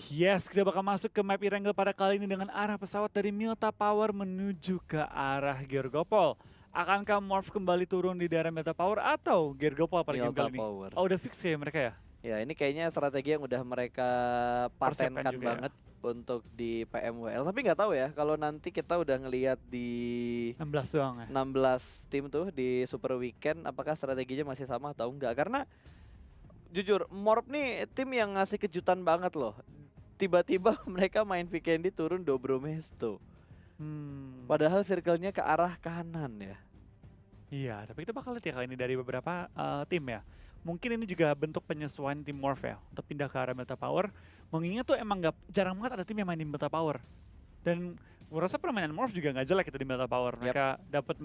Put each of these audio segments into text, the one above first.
Yes, kita bakal masuk ke map Irangel pada kali ini dengan arah pesawat dari Milta Power menuju ke arah Gergopol. Akankah Morph kembali turun di daerah Milta Power atau Gergopol pada game Milta kali ini? Power. Oh, udah fix kayak mereka ya? Ya, ini kayaknya strategi yang udah mereka Persiapkan patenkan juga ya. banget untuk di PMWL. Tapi nggak tahu ya, kalau nanti kita udah ngelihat di 16 doang ya? 16 tim tuh di Super Weekend, apakah strateginya masih sama atau enggak? Karena jujur, Morp nih tim yang ngasih kejutan banget loh. Tiba-tiba mereka main Vikendi turun Dobromesto. Padahal circle-nya ke arah kanan ya. Iya, tapi kita bakal lihat ya kali ini dari beberapa tim ya. Mungkin ini juga bentuk penyesuaian tim Morph ya untuk pindah ke arah Milta Power. Mengingat tuh emang jarang banget ada tim yang main di Milta Power. Dan gue rasa permainan Morph juga nggak jelek itu di Milta Power. Mereka dapat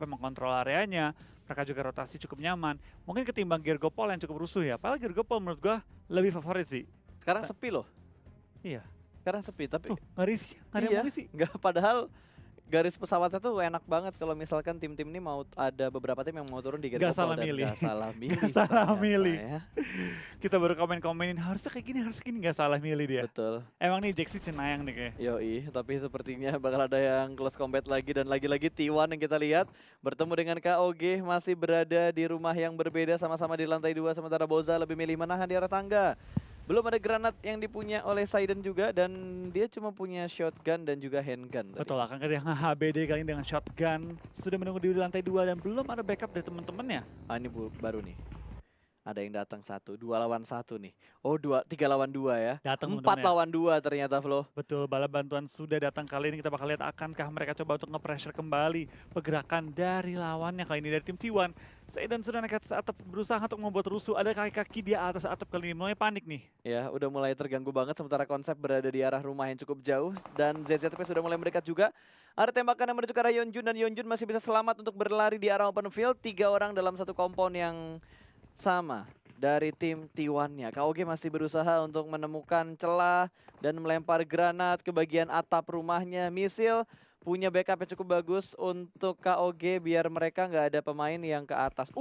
mengkontrol areanya, mereka juga rotasi cukup nyaman. Mungkin ketimbang Gergopol yang cukup rusuh ya. Padahal Gergopol menurut gue lebih favorit sih. Sekarang sepi loh. Iya. Sekarang sepi, tapi tuh nggak risih, nggak ada yang mau risih. Nggak, padahal garis pesawatnya tuh enak banget kalau misalkan tim-tim ini mau ada beberapa tim yang mau turun di Gergopol. Gak salah milih. Gak salah milih. Gak salah milih. Ya. Kita baru komen-komenin harusnya kayak gini, gak salah milih dia. Betul. Emang nih Jaxi cenayang nih kayak. Yoi, tapi sepertinya bakal ada yang close combat lagi dan lagi-lagi T1 yang kita lihat bertemu dengan KOG masih berada di rumah yang berbeda sama-sama di lantai 2 sementara Boza lebih milih menahan di arah tangga. Belum ada granat yang dipunya oleh Saiden juga dan dia cuma punya shotgun dan juga handgun. Betul, akan ada yang HBD kali ini dengan shotgun. Sudah menunggu di lantai 2 dan belum ada backup dari teman-temannya. Ah, ini baru nih. Ada yang datang 1, 2 lawan 1 nih. Oh, 3 lawan 2 ya. Datang 4 lawan 2 ternyata Flo. Betul, bala bantuan sudah datang kali ini. Kita bakal lihat akankah mereka coba untuk nge-pressure kembali pergerakan dari lawannya kali ini dari tim T1. Saiden sudah naik atas atap berusaha untuk membuat rusuh. Ada kaki-kaki di atas atap kali ini. Mulai panik nih. Ya, udah mulai terganggu banget sementara konsep berada di arah rumah yang cukup jauh. Dan ZZP sudah mulai mendekat juga. Ada tembakan yang menuju ke arah Yeonjun dan Yeonjun masih bisa selamat untuk berlari di arah open field. 3 orang dalam satu kompon yang sama dari tim T1-nya. KOG masih berusaha untuk menemukan celah dan melempar granat ke bagian atap rumahnya. Misil punya backup yang cukup bagus untuk KOG biar mereka nggak ada pemain yang ke atas.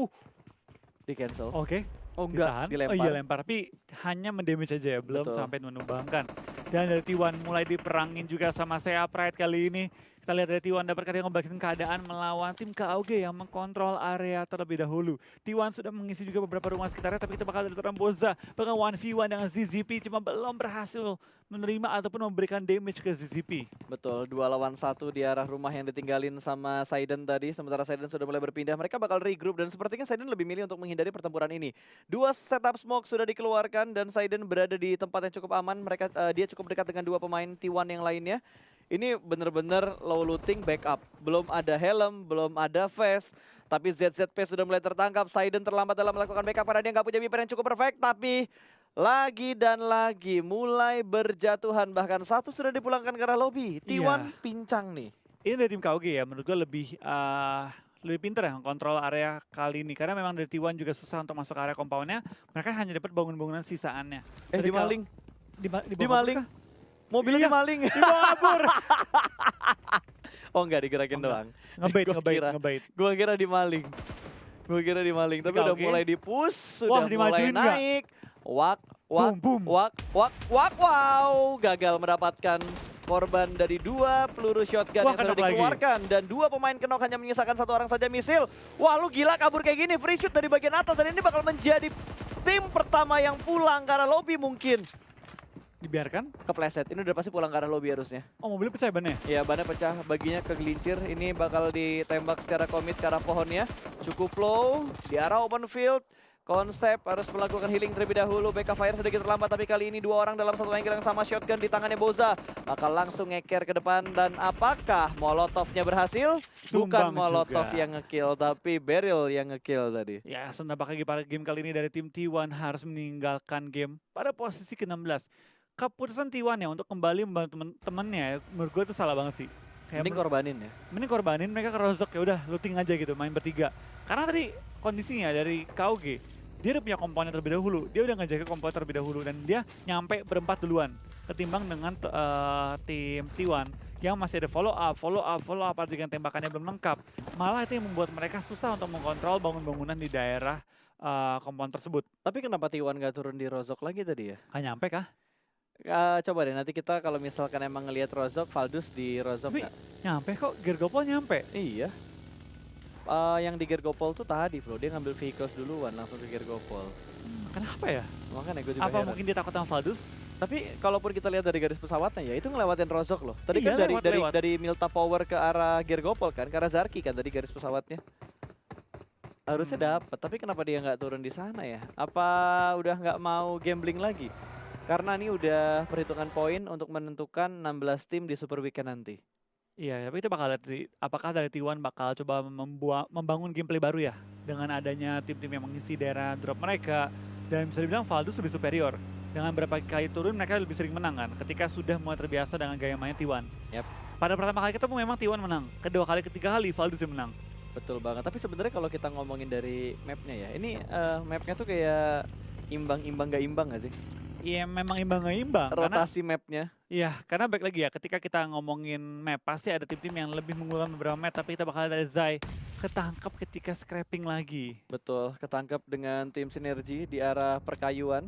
Di cancel. Oke. Oh enggak, Ditahan. dilempar. Oh iya lempar, tapi hanya mendamage aja ya, belum sampai menumbangkan. Dan dari T1 mulai diperangin juga sama Sea Pride kali ini. Kita lihat dari T1 dapat ngebalikin keadaan melawan tim KOG yang mengkontrol area terlebih dahulu. T1 sudah mengisi juga beberapa rumah sekitarnya, tapi kita bakal ada seorang Boza. Bahkan 1v1 dengan ZZP cuma belum berhasil menerima ataupun memberikan damage ke ZZP. Betul, 2 lawan 1 di arah rumah yang ditinggalin sama Saiden tadi. Sementara Saiden sudah mulai berpindah, mereka bakal regroup dan sepertinya Saiden lebih milih untuk menghindari pertempuran ini. 2 setup smoke sudah dikeluarkan dan Saiden berada di tempat yang cukup aman. Dia cukup dekat dengan 2 pemain T1 yang lainnya. Ini bener-bener low looting backup. Belum ada helm, belum ada vest. Tapi ZZP sudah mulai tertangkap. Saiden terlambat dalam melakukan backup karena dia nggak punya viper yang cukup perfect. Tapi lagi dan lagi mulai berjatuhan. Bahkan 1 sudah dipulangkan ke arah lobby. T1 pincang nih. Ini dari tim KOG ya, menurut gue lebih pintar ya kontrol area kali ini. Karena memang dari T1 juga susah untuk masuk area compoundnya. Mereka hanya dapat bangun-bangunan sisaannya. Dimaling. Dimaling. Mobilnya maling. Dibabur. Oh enggak, digerakin doang. Ngebait. Gua kira dimaling. Tapi udah mulai di-push, sudah mulai naik. Wow, gagal mendapatkan korban dari 2 peluru shotgun yang sudah dikeluarkan. Dan 2 pemain kenok hanya menyisakan 1 orang saja. Misil. Wah, lu gila kabur kayak gini, free shoot dari bagian atas. Dan ini bakal menjadi tim pertama yang pulang ke arah lobby mungkin. Dibiarkan? Kepleset, ini udah pasti pulang ke arah lobby harusnya. Oh, mobilnya pecah bannya? Iya, bannya pecah, baginya kegelincir. Ini bakal ditembak secara komit ke arah pohonnya. Cukup low, di arah open field. Konsep harus melakukan healing terlebih dahulu. Backup fire sedikit terlambat, tapi kali ini 2 orang dalam satu angle yang sama. Shotgun di tangannya Boza. Bakal langsung ngeker ke depan. Dan apakah Molotovnya berhasil? Bukan Molotov yang ngekill, tapi Beryl yang ngekill tadi. Ya, senabak lagi pada game kali ini dari tim T1 harus meninggalkan game pada posisi ke-16. Keputusan T1 ya untuk kembali membantu temen-temennya, menurut gue itu salah banget sih. Mending korbanin ya? Mending korbanin, mereka ke Rozok ya udah looting aja gitu, main bertiga. Karena tadi kondisinya dari KOG, dia udah punya komponen terlebih dahulu, dia udah ngejaga komponen terlebih dahulu dan dia nyampe berempat duluan. Ketimbang dengan tim T1 yang masih ada follow up dengan tembakannya belum lengkap. Malah itu yang membuat mereka susah untuk mengkontrol bangun-bangunan di daerah komponen tersebut. Tapi kenapa T1 gak turun di Rozok lagi tadi ya? Gak nyampe kah? Coba deh nanti kita kalau misalkan emang ngelihat Rozok, Valdus di Rozok Tapi nggak? nyampe kok, Gergopol nyampe. Iya. Yang di Gergopol tuh tadi bro, dia ngambil vehicles duluan langsung ke Gergopol. Kenapa ya? Makanya gue juga Apa heran. mungkin dia takut sama Valdus? Tapi kalaupun kita lihat dari garis pesawatnya ya, itu ngelewatin Rozok loh. Tadi Iya, kan dari lewat. Milta Power ke arah Gergopol kan, ke arah Zarki kan tadi garis pesawatnya. Harusnya dapat, tapi kenapa dia nggak turun di sana ya? Apa udah nggak mau gambling lagi? Karena ini udah perhitungan poin untuk menentukan 16 tim di Super Weekend nanti. Iya, tapi kita bakal lihat sih, apakah dari T1 bakal coba membangun gameplay baru ya, dengan adanya tim-tim yang mengisi daerah drop mereka, dan bisa dibilang Valdus lebih superior. Dengan berapa kali turun mereka lebih sering menang kan, ketika sudah mulai terbiasa dengan gaya main T1. Yap. Pada pertama kali ketemu memang T1 menang, kedua kali, ketiga kali Valdus yang menang. Betul banget, tapi sebenarnya kalau kita ngomongin dari mapnya ya, ini mapnya tuh kayak imbang-imbang gak imbang gak sih? Iya memang imbang gak imbang, karena Rotasi mapnya. iya, karena baik lagi ya, ketika kita ngomongin map, pasti ada tim-tim yang lebih mengunggulkan beberapa map, tapi kita bakal ada Zai ketangkap ketika scrapping lagi. Betul, ketangkap dengan tim sinergi di arah perkayuan.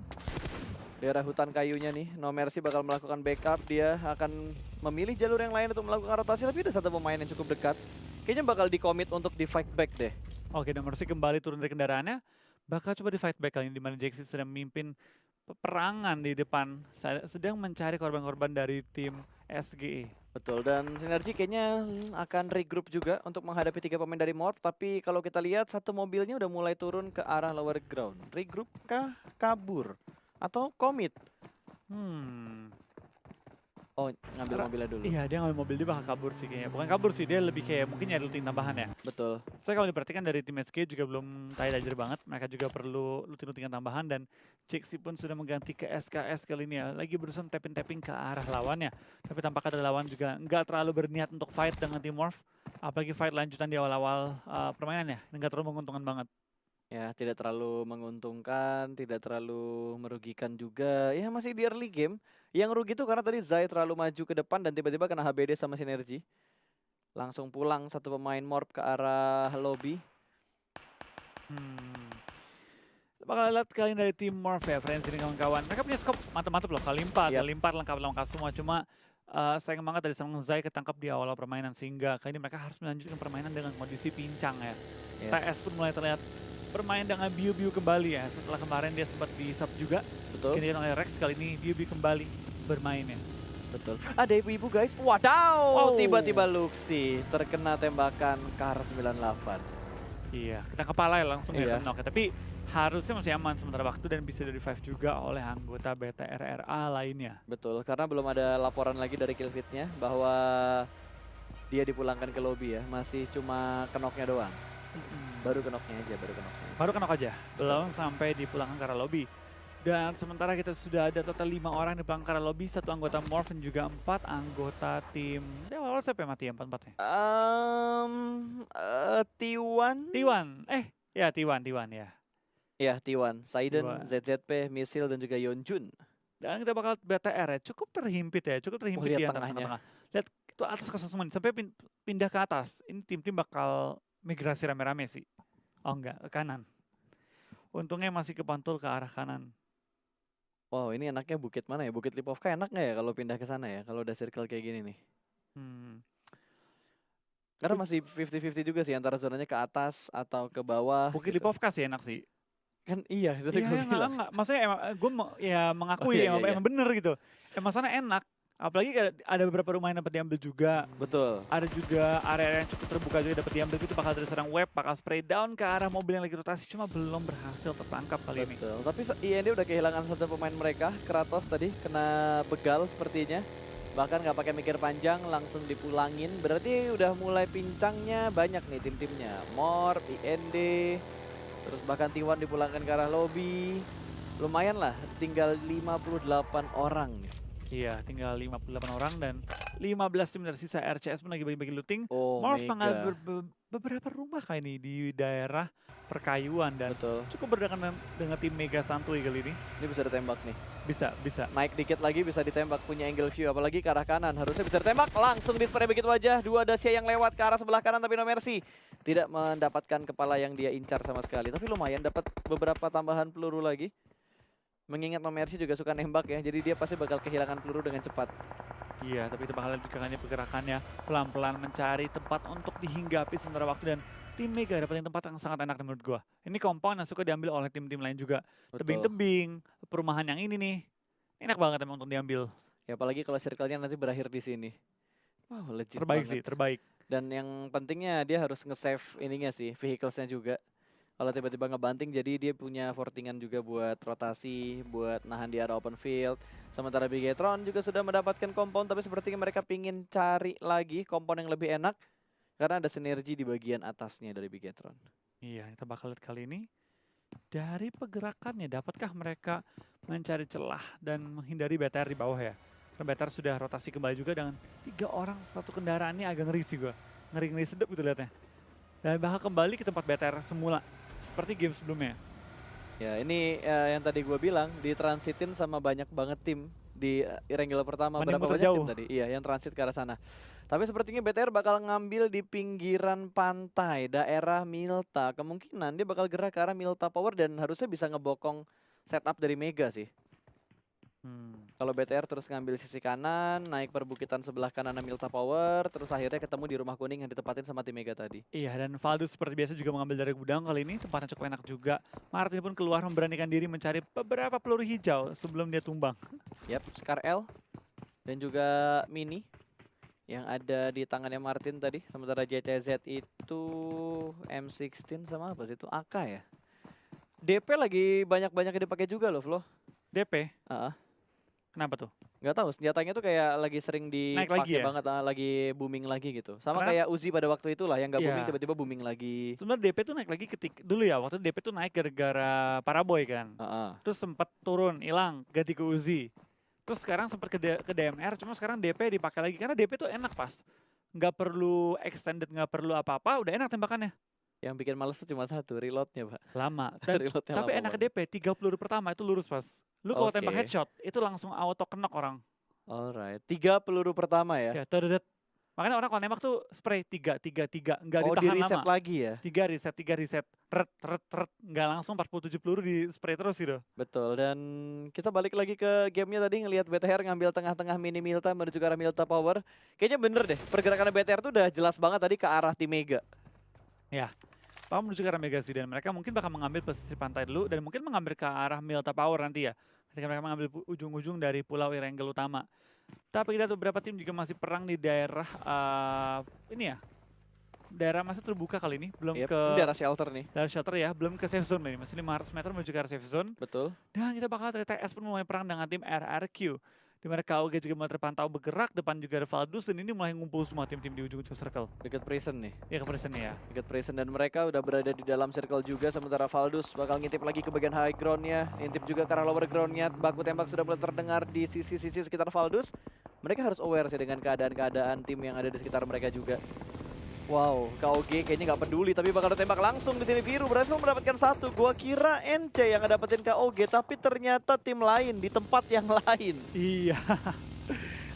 Di arah hutan kayunya nih, No Mercy bakal melakukan backup, dia akan memilih jalur yang lain untuk melakukan rotasi, tapi ada satu pemain yang cukup dekat. Kayaknya bakal di-commit untuk di-fight back deh. Oke, dan Mercy kembali turun dari kendaraannya, bakal coba di fight back kali ini, di mana Jaxi sedang memimpin peperangan di depan, sedang mencari korban-korban dari tim SGE. Betul, dan Sinergi kayaknya akan regroup juga untuk menghadapi 3 pemain dari Morph, tapi kalau kita lihat satu mobilnya udah mulai turun ke arah lower ground. Regroup kah? Kabur? Atau commit? Oh, ngambil mobilnya dulu. Iya, dia ngambil mobil, dia bakal kabur sih kayaknya. Bukan kabur sih, dia lebih kayak mungkin nyari looting tambahan ya. Betul. Saya kalau diperhatikan dari tim SG juga belum tight banget. Mereka juga perlu looting-lootingan tambahan dan Jaxi pun sudah mengganti ke SKS kali ini ya. Lagi berusaha tapping-tapping ke arah lawannya. Tapi tampaknya lawan juga nggak terlalu berniat untuk fight dengan tim Morph. Apalagi fight lanjutan di awal-awal permainannya. Nggak terlalu menguntungkan banget. Ya, tidak terlalu menguntungkan, tidak terlalu merugikan juga. Ya, masih di early game. Yang rugi tuh karena tadi Zai terlalu maju ke depan dan tiba-tiba kena HBD sama Sinergi. Langsung pulang satu pemain Morph ke arah lobby. Bakal lihat kali ini dari tim Morph ya, friends ini kawan-kawan. Mereka punya scope mantap-mantap loh, kali 4, Yap. kali 4 lengkap semua. Cuma sayang banget dari sama Zai ketangkap di awal permainan, sehingga kali ini mereka harus melanjutkan permainan dengan kondisi pincang ya. Yes. TS pun mulai terlihat bermain dengan Biu-Biu kembali ya, setelah kemarin dia sempat di sub juga. Betul. Kemudian oleh Rex, kali ini Biu-Biu kembali bermain ya. Betul. Ada ibu-ibu guys. Wadaw! Oh. Tiba-tiba Luxi terkena tembakan KR98. Iya, kita kepala ya langsung ya Iya. knock ya. Tapi harusnya masih aman sementara waktu dan bisa di revive juga oleh anggota BTRRA lainnya. Betul, karena belum ada laporan lagi dari killfeed-nya bahwa dia dipulangkan ke lobby ya. Masih cuma kenoknya doang. Baru kenoknya aja, baru kenoknya. Baru kenok aja, belum sampai dipulangkan ke arah lobby. Dan sementara kita sudah ada total 5 orang di belakang arah lobby, 1 anggota Morph dan juga 4 anggota tim. Dia awal siapa yang mati ya 4-4-nya? T1. Ya T1 ya. Ya, T1. Saiden, T1. ZZP, Misil dan juga Yeonjun. Dan kita bakal BTR ya, cukup terhimpit di lihat antara tengahnya. tengah-tengah. Lihat itu atas kosong semua nih, sampai pindah ke atas. Ini tim-tim bakal migrasi rame-rame sih. Oh enggak, ke kanan. Untungnya masih kepantul ke arah kanan. Wow, ini enaknya bukit mana ya? Bukit Lipovka enak nggak ya kalau pindah ke sana ya? Kalau udah circle kayak gini nih. Karena masih 50-50 juga sih antara zonanya ke atas atau ke bawah. Bukit gitu. Lipovka sih enak sih. Kan iya, itu Iya, gue bilang. enggak. Maksudnya emang gue mengakui Oh, iya, emang bener gitu. Emang sana enak. Apalagi ada beberapa rumah yang dapat diambil juga. Betul. Ada juga area yang cukup terbuka juga dapat diambil gitu, bakal dari serang web, bakal spray down ke arah mobil yang lagi rotasi, cuma belum berhasil tertangkap kali ini. Betul. Tapi IND udah kehilangan satu pemain mereka, Kratos tadi kena begal sepertinya. Bahkan nggak pakai mikir panjang, langsung dipulangin. Berarti udah mulai pincangnya banyak nih tim-timnya. Morph, IND, terus bahkan T1 dipulangkan ke arah lobby. Lumayan lah, tinggal 58 orang nih. Iya, tinggal 58 orang dan 15 tim dari sisa. RCS pun lagi bagi-bagi looting. Oh, Morph Mega. mengambil beberapa rumah kayak ini di daerah perkayuan dan Betul. cukup berdekatan dengan tim Mega Santuy kali ini. Ini bisa ditembak nih. Bisa. Naik dikit lagi bisa ditembak, punya angle view, apalagi ke arah kanan. Harusnya bisa ditembak, langsung di spray begitu aja. 2 Dacia yang lewat ke arah sebelah kanan tapi No Mercy tidak mendapatkan kepala yang dia incar sama sekali. Tapi lumayan dapat beberapa tambahan peluru lagi. Mengingat Mercy juga suka nembak ya, jadi dia pasti bakal kehilangan peluru dengan cepat. Iya, tapi kita bakal lihat juga kan ya pergerakannya pelan-pelan mencari tempat untuk dihinggapi sementara waktu dan tim Mega dapetin tempat yang sangat enak menurut gua. Ini compound yang suka diambil oleh tim-tim lain juga. Betul. Tebing-tebing, perumahan yang ini nih. Enak banget emang untuk diambil. Ya apalagi kalau circle-nya nanti berakhir di sini. Wow, legit Terbaik banget. sih, terbaik. Dan yang pentingnya dia harus nge-save ininya sih, vehicles-nya juga. Kalau tiba-tiba ngebanting jadi dia punya fortingan juga buat rotasi, buat nahan di area open field. Sementara Bigetron juga sudah mendapatkan compound, tapi sepertinya mereka pingin cari lagi compound yang lebih enak. Karena ada sinergi di bagian atasnya dari Bigetron. Iya, kita bakal lihat kali ini. Dari pergerakannya, dapatkah mereka mencari celah dan menghindari BTR di bawah ya? Karena BTR sudah rotasi kembali juga dengan 3 orang satu kendaraan ini agak ngeri sih gue. Ngeri-ngeri sedap gitu liatnya. Dan bakal kembali ke tempat BTR semula. Seperti game sebelumnya. Ya ini yang tadi gue bilang, ditransitin sama banyak banget tim di Irengel pertama. Mending Berapa muter banyak jauh. tim tadi? Iya, yang transit ke arah sana. Tapi sepertinya BTR bakal ngambil di pinggiran pantai, daerah Milta. Kemungkinan dia bakal gerak ke arah Milta Power dan harusnya bisa ngebokong setup dari Mega sih. Kalau BTR terus ngambil sisi kanan, naik perbukitan sebelah kanan Milta Power, terus akhirnya ketemu di rumah kuning yang ditempatin sama tim Mega tadi. Iya, dan Valdus seperti biasa juga mengambil dari gudang kali ini. Tempatnya cukup enak juga. Martin pun keluar memberanikan diri mencari beberapa peluru hijau sebelum dia tumbang. Yap, Scar L dan juga Mini yang ada di tangannya Martin tadi. Sementara JTZ itu M16 sama apa sih itu? AK ya? DP lagi banyak-banyak dipakai juga loh, Flo. DP, Heeh. kenapa tuh? Nggak tahu, senjatanya tuh kayak lagi sering Naik lagi dipakai ya? banget, lagi booming lagi gitu. Sama Karena- kayak Uzi pada waktu itu lah, yang nggak booming Iya. tiba-tiba booming lagi. Sebenarnya DP tuh naik lagi dulu ya, waktu itu DP tuh naik gara-gara Paraboy kan. Heeh. Terus sempat turun, hilang, ganti ke Uzi. Terus sekarang sempat ke DMR, cuma sekarang DP dipakai lagi karena DP tuh enak pas. Nggak perlu extended, nggak perlu apa-apa, udah enak tembakannya. Yang bikin males tuh cuma satu, reloadnya Pak. Lama. Dan, Reloadnya tapi lama enak banget. DP, 3 peluru pertama itu lurus pas. Lu kalau tembak Oke. headshot, itu langsung auto knock orang. Alright, 3 peluru pertama ya? Ya, terdedet. Makanya orang kalau nembak tuh spray 3, 3, 3. Nggak Oh, di ditahan reset lama. lagi ya? 3 reset. Ret. Nggak langsung 47 peluru di spray terus gitu. Betul, dan kita balik lagi ke gamenya tadi ngelihat BTR ngambil tengah-tengah mini Milta menuju ke arah Milta Power. Kayaknya bener deh, pergerakan BTR tuh udah jelas banget tadi ke arah tim Mega. Pak menuju ke arah Mega sih, dan mereka mungkin bakal mengambil posisi pantai dulu dan mungkin mengambil ke arah Milta Power nanti ya. Ketika mereka mengambil ujung-ujung dari pulau Irengel utama. Tapi kita beberapa tim juga masih perang di daerah ini ya. Daerah masih terbuka kali ini, belum Yep, ke ini daerah shelter nih, daerah shelter ya, belum ke safe zone ini. Masih 500 meter menuju ke arah safe zone. betul. Dan kita bakal dari TS pun mulai perang dengan tim RRQ. Di mana KOG juga mulai terpantau bergerak, depan juga ada Valdus, dan ini mulai ngumpul semua tim-tim di ujung-ujung circle. Dekat prison nih, Ya ke prison ya. dekat prison dan mereka udah berada di dalam circle juga. Sementara Valdus bakal ngintip lagi ke bagian high groundnya, ngintip juga ke arah lower groundnya. Baku tembak sudah mulai terdengar di sisi-sisi sekitar Valdus. Mereka harus aware sih dengan keadaan-keadaan tim yang ada di sekitar mereka juga. Wow, KOG kayaknya nggak peduli tapi bakal ditembak langsung di sini. Biru berhasil mendapatkan satu. Gua kira NC yang ngedapetin KOG tapi ternyata tim lain di tempat yang lain. Iya.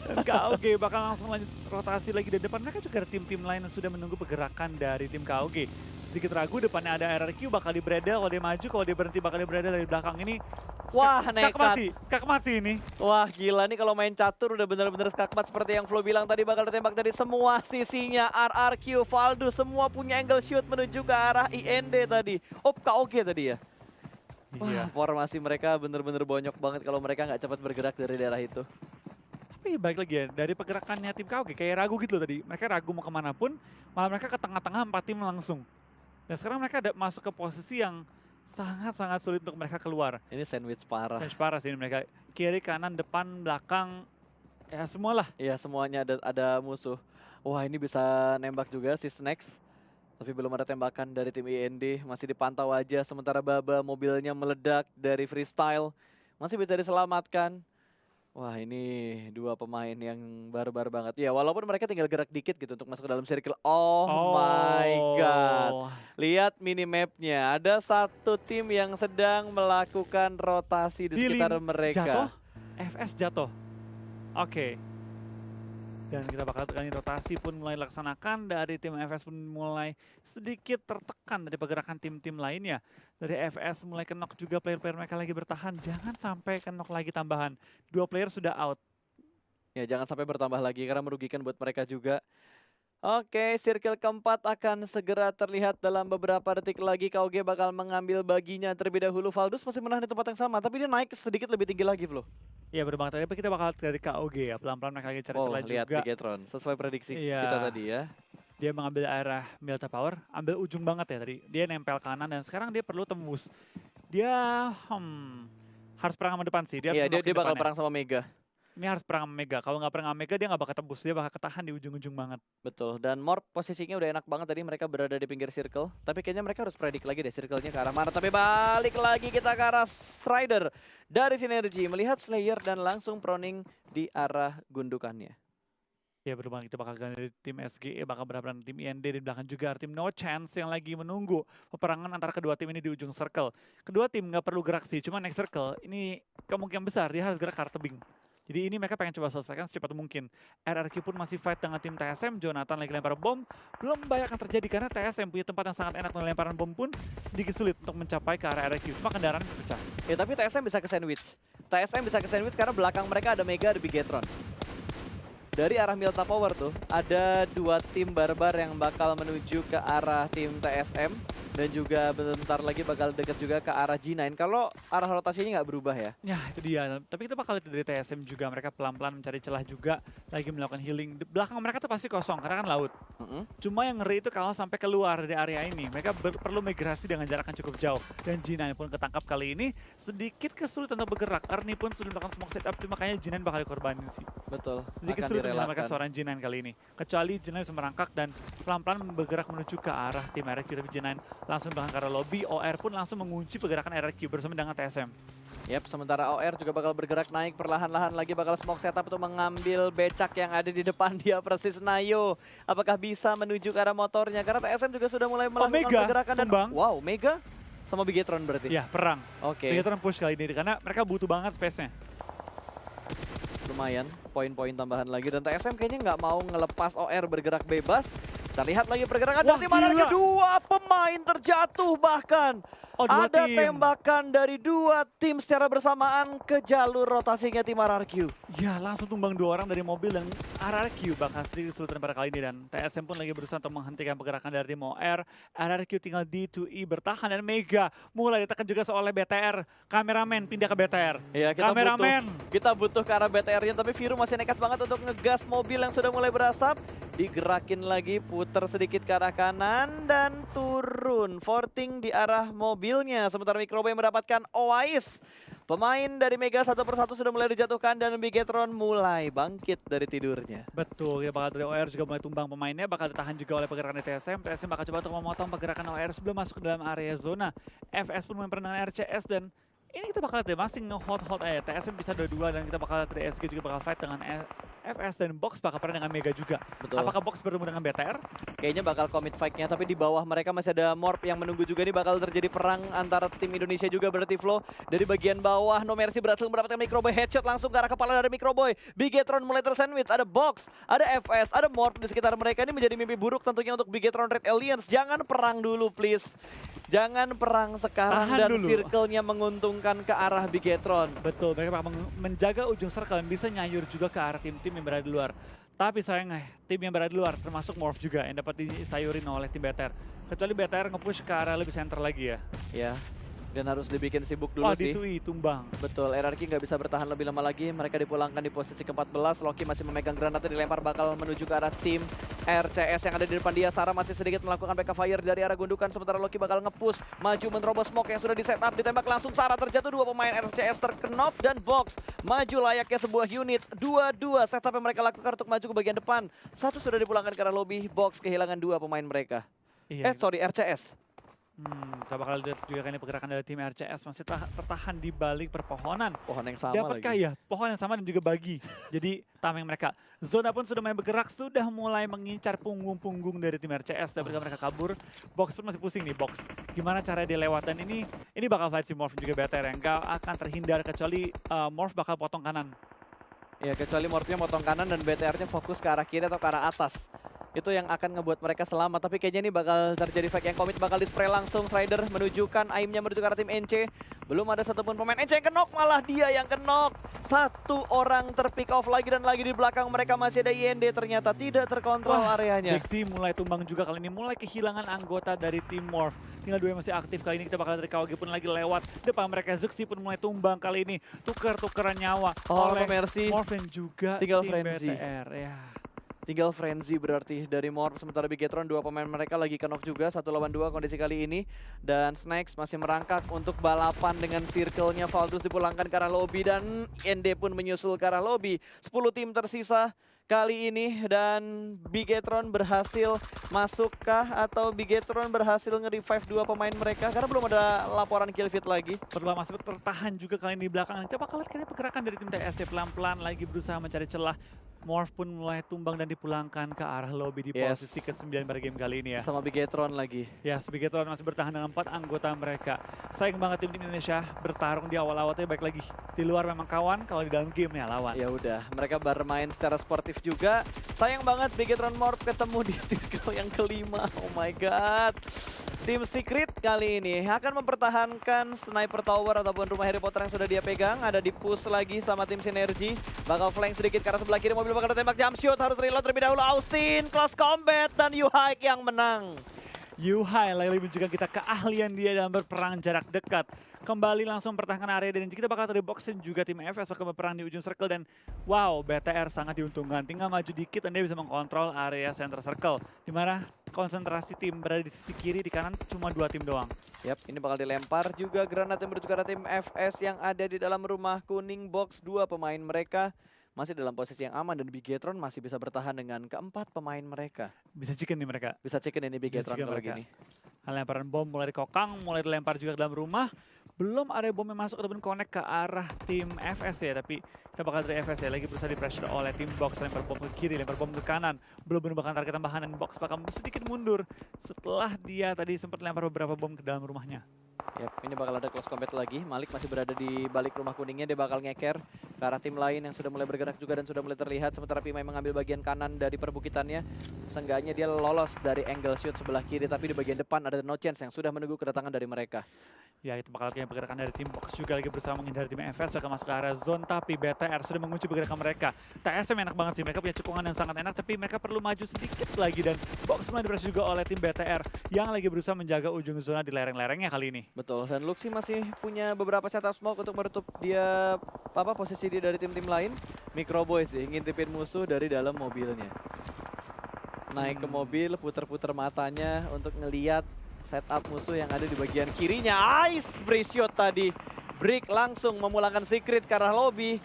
Dan KOG bakal langsung lanjut rotasi lagi di depan. Mereka juga ada tim-tim lain yang sudah menunggu pergerakan dari tim KOG. Sedikit ragu, depannya ada RRQ bakal di-bredel, kalau dia maju, kalau dia berhenti bakal di-bredel dari belakang ini. Wah, nekat. Skakmat sih ini. Wah gila nih kalau main catur udah bener-bener skakmat seperti yang Flo bilang tadi, bakal ditembak dari semua sisinya. RRQ, Valdus semua punya angle shoot menuju ke arah IND tadi. KOG tadi ya. Iya. Wah, formasi mereka bener-bener bonyok banget kalau mereka nggak cepat bergerak dari daerah itu. Tapi balik lagi ya, dari pergerakannya tim KOG kayak ragu gitu loh tadi. Mereka ragu mau kemana pun, malah mereka ke tengah-tengah 4 tim langsung. Dan sekarang mereka ada masuk ke posisi yang sangat-sangat sulit untuk mereka keluar. Ini sandwich parah. Sandwich parah sih ini mereka. Kiri, kanan, depan, belakang, ya semualah. Iya semuanya ada musuh. Wah ini bisa nembak juga si Snacks. Tapi belum ada tembakan dari tim IND. Masih dipantau aja. Sementara Baba mobilnya meledak dari freestyle. Masih bisa diselamatkan. Wah ini dua pemain yang barbar banget. Ya walaupun mereka tinggal gerak dikit gitu untuk masuk ke dalam circle. Oh my god. Lihat minimapnya. Ada satu tim yang sedang melakukan rotasi di sekitar mereka. Jatuh, FS jatuh. Oke. Dan kita bakal tekan rotasi pun mulai dilaksanakan dari tim FS pun mulai sedikit tertekan dari pergerakan tim-tim lainnya. Dari FS mulai kenok juga player-player mereka lagi bertahan. Jangan sampai kenok lagi tambahan. 2 player sudah out. Ya jangan sampai bertambah lagi karena merugikan buat mereka juga. Oke, circle keempat akan segera terlihat dalam beberapa detik lagi. KOG bakal mengambil baginya terlebih dahulu. Valdus masih menahan di tempat yang sama, tapi dia naik sedikit lebih tinggi lagi, Flo. Iya bener banget, tapi kita bakal dari KOG ya, pelan-pelan mereka lagi cari Oh, celah lihat juga. Bigetron, sesuai prediksi Iya. kita tadi ya. Dia mengambil arah Milta Power, ambil ujung banget ya tadi. Dia nempel kanan dan sekarang dia perlu tembus. Dia harus perang sama depan sih. Dia Iya, harus dia bakal depannya. perang sama Mega. Ini harus perang sama Mega. Kalau nggak perang sama Mega dia nggak bakal tembus. Dia bakal ketahan di ujung-ujung banget. Betul, dan Morph posisinya udah enak banget tadi mereka berada di pinggir circle. Tapi kayaknya mereka harus predik lagi deh circle-nya ke arah mana. Tapi balik lagi kita ke arah Strider dari Sinergi. Melihat Slayer dan langsung proning di arah gundukannya. Ya berubah kita bakal ganti dari tim SGE, bakal berhadapan tim IND di belakang juga tim No Chance yang lagi menunggu peperangan antara kedua tim ini di ujung circle. Kedua tim nggak perlu gerak sih, cuma next circle ini kemungkinan besar dia harus gerak ke arah tebing. Jadi ini mereka pengen coba selesaikan secepat mungkin. RRQ pun masih fight dengan tim TSM, Jonathan lagi lempar bom. Belum banyak yang terjadi karena TSM punya tempat yang sangat enak untuk lemparan bom pun sedikit sulit untuk mencapai ke arah RRQ. Cuma kendaraan pecah. Ya tapi TSM bisa ke sandwich. TSM bisa ke sandwich karena belakang mereka ada Mega, ada Bigetron. Dari arah Milta Power tuh, ada 2 tim barbar yang bakal menuju ke arah tim TSM. Dan juga bentar lagi bakal deket juga ke arah G9. Kalau arah rotasinya nggak berubah ya. Ya itu dia, tapi kita bakal lihat dari TSM juga. Mereka pelan-pelan mencari celah juga, lagi melakukan healing. Di belakang mereka tuh pasti kosong, karena kan laut. Cuma yang ngeri itu kalau sampai keluar dari area ini. Mereka perlu migrasi dengan jarak yang cukup jauh. Dan G9 pun ketangkap kali ini, sedikit kesulitan untuk bergerak. Ernie pun sudah melakukan smoke setup, cuma kayaknya G9 bakal dikorbanin sih. Betul, Sedikit akan sulit menyelamatkan direlakan. seorang G9 kali ini. Kecuali G9 bisa merangkak dan pelan-pelan bergerak menuju ke arah tim RRQ. Tapi G9 langsung ke arah lobby, OR pun langsung mengunci pergerakan RRQ bersama dengan TSM. Yap, sementara OR juga bakal bergerak naik perlahan-lahan lagi, bakal smoke setup untuk mengambil becak yang ada di depan dia persis. Nayo, apakah bisa menuju ke arah motornya? Karena TSM juga sudah mulai melakukan Mega, pergerakan dan tumbang. wow, Mega sama Bigetron berarti. Ya, perang. Oke, Bigetron push kali ini karena mereka butuh banget space-nya. lumayan poin-poin tambahan lagi dan TSM kayaknya nggak mau ngelepas OR bergerak bebas. Kita lihat lagi pergerakan Wah, dari mana gila. kedua pemain terjatuh bahkan. Oh, dua Ada tim. tembakan dari 2 tim secara bersamaan ke jalur rotasinya tim RRQ. Ya, langsung tumbang 2 orang dari mobil dan RRQ bakal sedikit kesulitan pada kali ini. Dan TSM pun lagi berusaha untuk menghentikan pergerakan dari tim OR. RRQ tinggal D2E bertahan dan Mega mulai ditekan juga oleh BTR. Kameramen pindah ke BTR. Ya, Kameramen. kita butuh ke arah BTR-nya, tapi Viru masih nekat banget untuk ngegas mobil yang sudah mulai berasap. Digerakin lagi, puter sedikit ke arah kanan dan turun. Forting di arah mobilnya. Sementara Microboy mendapatkan Oais. Pemain dari Mega satu persatu sudah mulai dijatuhkan dan Bigetron mulai bangkit dari tidurnya. Betul, ya bakal dari OR juga mulai tumbang pemainnya, bakal ditahan juga oleh pergerakan dari TSM. TSM bakal coba untuk memotong pergerakan OR sebelum masuk ke dalam area zona. FS pun memperang dengan RCS dan ini kita bakal lihat deh, masih nge-hold TSM bisa 2-2 dan kita bakal lihat dari SG juga bakal fight dengan FS dan Box bakal perang dengan Mega juga. Betul. Apakah Box bertemu dengan BTR? Kayaknya bakal commit fight-nya, tapi di bawah mereka masih ada Morph yang menunggu juga. Ini bakal terjadi perang antara tim Indonesia juga berarti Flo. Dari bagian bawah, No Mercy berhasil mendapatkan Microboy headshot langsung ke arah kepala dari Microboy. Bigetron mulai tersandwich, ada Box, ada FS, ada Morph di sekitar mereka. Ini menjadi mimpi buruk tentunya untuk Bigetron Red Aliens. Jangan perang dulu please. Jangan perang sekarang Tahan dan dulu. circle-nya menguntungkan ke arah Bigetron. Betul, mereka bakal menjaga ujung circle dan bisa nyayur juga ke arah tim-tim yang berada di luar. Tapi sayangnya tim yang berada di luar termasuk Morph juga yang dapat disayurin oleh tim BTR. Kecuali BTR nge-push ke arah lebih center lagi ya. Ya, dan harus dibikin sibuk dulu Wah, sih. D2E tumbang. Betul, RRQ nggak bisa bertahan lebih lama lagi. Mereka dipulangkan di posisi ke-14. Loki masih memegang granatnya, dilempar bakal menuju ke arah tim RCS yang ada di depan dia. Sarah masih sedikit melakukan backup fire dari arah gundukan. Sementara Loki bakal nge-push maju menerobos smoke yang sudah di-setup. Ditembak langsung Sarah, terjatuh 2 pemain RCS terkenop dan Box maju layaknya sebuah unit. 2-2 setup yang mereka lakukan untuk maju ke bagian depan. 1 sudah dipulangkan ke arah lobby. Box kehilangan 2 pemain mereka. Iya. RCS. Kita bakal lihat juga kan ini pergerakan dari tim RCS masih tertahan di balik perpohonan. Pohon yang sama Dapatkah lagi. ya pohon yang sama dan juga bagi. Jadi tameng mereka. Zona pun sudah mulai bergerak, sudah mulai mengincar punggung-punggung dari tim RCS. Dapatkah mereka kabur? Box pun masih pusing nih Box. Gimana cara dia lewat dan ini bakal fight si Morph juga BTR yang gak akan terhindar kecuali Morph bakal potong kanan. Ya kecuali Morphnya motong kanan dan BTR-nya fokus ke arah kiri atau ke arah atas. Itu yang akan ngebuat mereka selamat. Tapi kayaknya ini bakal terjadi fake yang komit. Bakal di-spray langsung. Strider menunjukkan aimnya menuju ke arah tim NC. Belum ada satupun pemain NC yang kenok. Malah dia yang kenok. Satu orang terpick off lagi dan lagi di belakang mereka masih ada IND. Ternyata tidak terkontrol areanya. Jaxi mulai tumbang juga kali ini. Mulai kehilangan anggota dari tim Morph. Tinggal 2 yang masih aktif kali ini. Kita bakal dari KWG pun lagi lewat. Depan mereka Zuxi pun mulai tumbang kali ini. Tuker-tukeran nyawa oleh Mercy. Morph dan juga Tinggal tim Frenzy. BTR. Ya. Tinggal Frenzy berarti dari Morph. Sementara Bigetron, dua pemain mereka lagi kenok juga. 1 lawan 2 kondisi kali ini. Dan Snacks masih merangkak untuk balapan dengan circle-nya. Valdus dipulangkan ke arah lobby dan ND pun menyusul ke arah lobby. 10 tim tersisa kali ini dan Bigetron berhasil masukkah atau Bigetron berhasil nge-revive 2 pemain mereka karena belum ada laporan kill feed lagi. Perlu masih tertahan juga kali ini di belakang. Kita bakal lihat kayaknya pergerakan dari tim TSC pelan-pelan lagi berusaha mencari celah. Morph pun mulai tumbang dan dipulangkan ke arah lobby di posisi ke-9 pada game kali ini ya. Sama Bigetron lagi. Ya, Bigetron masih bertahan dengan 4 anggota mereka. Sayang banget tim Indonesia bertarung di awal-awal tapi baik lagi. Di luar memang kawan, kalau di dalam game ya lawan. Ya udah, mereka bermain secara sportif juga. Sayang banget Bigetron Morph ketemu di circle yang kelima. Oh my god. Tim Secret kali ini akan mempertahankan Sniper Tower ataupun rumah Harry Potter yang sudah dia pegang. Ada di push lagi sama tim Sinergi. Bakal flank sedikit ke arah sebelah kiri. Mobil bakal tembak jump shoot. Harus reload terlebih dahulu. Austin, close combat dan Yuhaik yang menang. Yuhai lagi menunjukkan kita keahlian dia dalam berperang jarak dekat. Kembali langsung mempertahankan area dan kita bakal dari boxin juga tim FS bakal berperang di ujung circle dan wow, BTR sangat diuntungkan. Tinggal maju dikit dan dia bisa mengkontrol area center circle. Dimana konsentrasi tim berada di sisi kiri, di kanan cuma 2 tim doang. Yap, ini bakal dilempar juga granat yang menuju ke arah tim FS yang ada di dalam rumah kuning box. 2 pemain mereka masih dalam posisi yang aman dan Bigetron masih bisa bertahan dengan keempat pemain mereka. Bisa chicken nih mereka. Bisa chicken ini Bigetron kalau gini. Lemparan bom mulai dikokang, mulai dilempar juga ke dalam rumah. Belum ada bom yang masuk ataupun connect ke arah tim FS ya, tapi kita bakal dari FS ya lagi berusaha di pressure oleh tim box. Lempar bom ke kiri, lempar bom ke kanan. Belum menemukan target tambahan dan box bakal sedikit mundur setelah dia tadi sempat lempar beberapa bom ke dalam rumahnya. Yap, ini bakal ada close combat lagi. Malik masih berada di balik rumah kuningnya. Dia bakal ngeker ke arah tim lain yang sudah mulai bergerak juga dan sudah mulai terlihat. Sementara Pimai mengambil bagian kanan dari perbukitannya. Seenggaknya dia lolos dari angle shoot sebelah kiri. Tapi di bagian depan ada No Chance yang sudah menunggu kedatangan dari mereka. Ya, itu bakal kayak pergerakan dari tim box juga lagi berusaha menghindari tim FS. Bakal masuk ke area zone tapi BTR sudah mengunci pergerakan mereka. TSM enak banget sih. Mereka punya cekungan yang sangat enak tapi mereka perlu maju sedikit lagi. Dan box mulai dipress juga oleh tim BTR yang lagi berusaha menjaga ujung zona di lereng-lerengnya kali ini. Betul, dan Luxi masih punya beberapa setup smoke untuk menutup dia posisi dia dari tim-tim lain. Microboy sih ngintipin musuh dari dalam mobilnya. Naik ke mobil, puter-puter matanya untuk ngeliat setup musuh yang ada di bagian kirinya. Ice brace shot tadi. Break langsung memulangkan Secret ke arah lobby.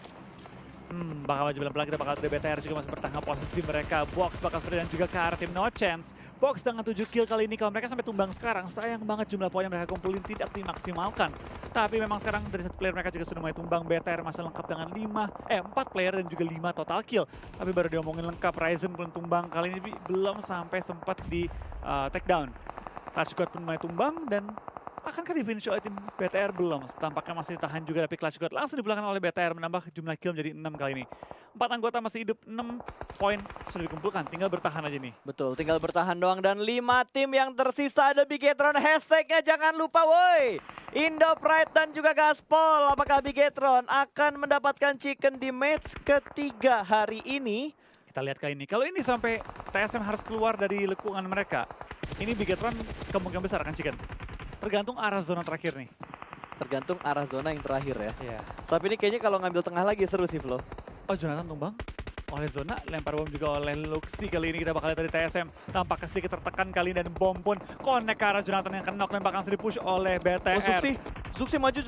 Bakal maju pelan-pelan, kita bakal dari BTR juga masih bertahan posisi mereka. Box bakal seperti dan juga ke arah tim No Chance. Box dengan 7 kill kali ini, kalau mereka sampai tumbang sekarang, sayang banget jumlah poin yang mereka kumpulin tidak dimaksimalkan. Tapi memang sekarang dari 1 player mereka juga sudah mulai tumbang. BTR masih lengkap dengan 4 player dan juga 5 total kill. Tapi baru diomongin lengkap, Ryzen belum tumbang kali ini, belum sampai sempat di take down. Clutch God pun mulai tumbang dan akankah di finish oleh tim BTR? Belum, tampaknya masih ditahan juga tapi Clutch God langsung dipulangkan oleh BTR menambah jumlah kill menjadi 6 kali ini. 4 anggota masih hidup, 6 poin sudah dikumpulkan, tinggal bertahan aja nih. Betul, tinggal bertahan doang dan 5 tim yang tersisa ada Bigetron. Hashtagnya jangan lupa woi. Indo Pride dan juga Gaspol. Apakah Bigetron akan mendapatkan chicken di match ketiga hari ini? Kita lihat kali ini, kalau ini sampai TSM harus keluar dari lekukan mereka, ini Bigetron kemungkinan besar akan chicken. Tergantung arah zona terakhir nih. Tergantung arah zona yang terakhir ya. Iya. Tapi ini kayaknya kalau ngambil tengah lagi seru sih Flo. Oh, Jonathan tumbang oleh zona, lempar bom juga oleh Luxi. Kali ini kita bakal lihat dari TSM. Tampaknya sedikit tertekan kali ini dan bom pun connect ke arah Jonathan yang kenok. Lempar langsung dipush oleh BTR. Zuxi maju,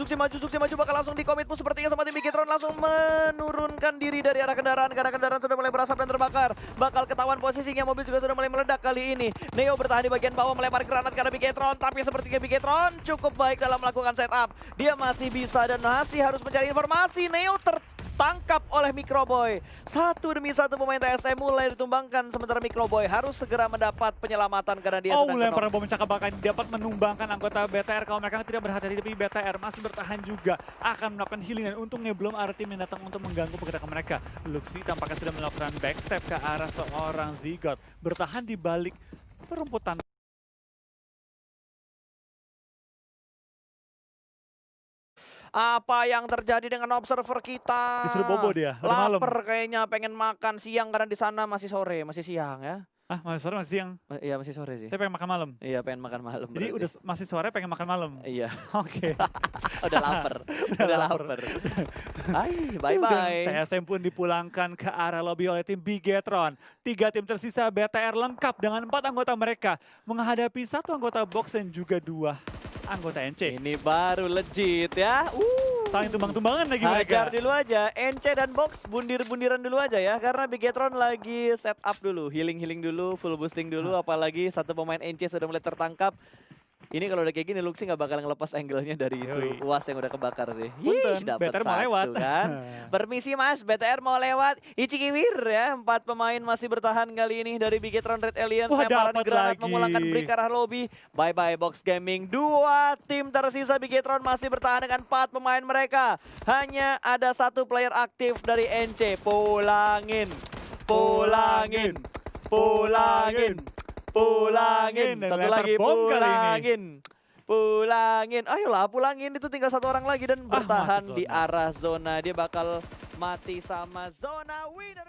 bakal langsung di commit pun sepertinya sama tim Bigetron langsung menurunkan diri dari arah kendaraan. Karena kendaraan sudah mulai berasap dan terbakar. Bakal ketahuan posisinya, mobil juga sudah mulai meledak kali ini. Neo bertahan di bagian bawah melempar granat ke arah Bigetron. Tapi sepertinya Bigetron cukup baik dalam melakukan setup. Dia masih bisa dan masih harus mencari informasi. Neo tertangkap oleh Microboy. Satu demi satu pemain TSM mulai ditumbangkan, sementara Microboy harus segera mendapat penyelamatan karena dia sedang Lemparan knock. bom cakabakan dapat menumbangkan anggota BTR. Kalau mereka tidak berhati-hati, tapi BTR masih bertahan juga. Akan melakukan healing dan untungnya belum ada tim yang datang untuk mengganggu pergerakan mereka. Luxi tampaknya sudah melakukan backstep ke arah seorang Zigot. Bertahan di balik perumputan. Apa yang terjadi dengan observer kita? Disuruh bobo dia, udah malam. Laper kayaknya, pengen makan siang karena di sana masih sore, masih siang ya. Ah, masih sore, masih siang. Iya masih sore sih. Saya pengen makan malam. Iya pengen makan malam. Jadi berarti. udah masih sore pengen makan malam. Iya. Oke. Udah lapar. Udah lapar. Hai, bye-bye. TSM pun dipulangkan ke arah lobby oleh tim Bigetron. 3 tim tersisa BTR lengkap dengan 4 anggota mereka menghadapi 1 anggota box dan juga 2 anggota NC. Ini baru legit ya. Saling tumbang-tumbangan lagi mereka. Hajar dulu aja, NC dan Box bundir-bundiran dulu aja ya. Karena Bigetron lagi set up dulu, healing-healing dulu, full boosting dulu. Apalagi satu pemain NC sudah mulai tertangkap. Ini kalau udah kayak gini Luxi nggak bakal ngelepas angle-nya dari itu UAS yang udah kebakar sih. Punten, Dapat BTR mau lewat. kan. Permisi Mas, BTR mau lewat. Ichikiwir ya, 4 pemain masih bertahan kali ini dari Bigetron Red Alliance. Wah, Lemparan dapat granat lagi. memulangkan Brick ke arah lobby. Bye-bye Box Gaming. 2 tim tersisa Bigetron masih bertahan dengan 4 pemain mereka. Hanya ada 1 player aktif dari NC. Pulangin. Pulangin. Pulangin. Pulangin. Dan Satu lempar lagi bom kali ini. pulangin. Pulangin. Ayolah pulangin, itu tinggal 1 orang lagi dan bertahan mati di zona. arah zona. Dia bakal mati sama zona. Winner.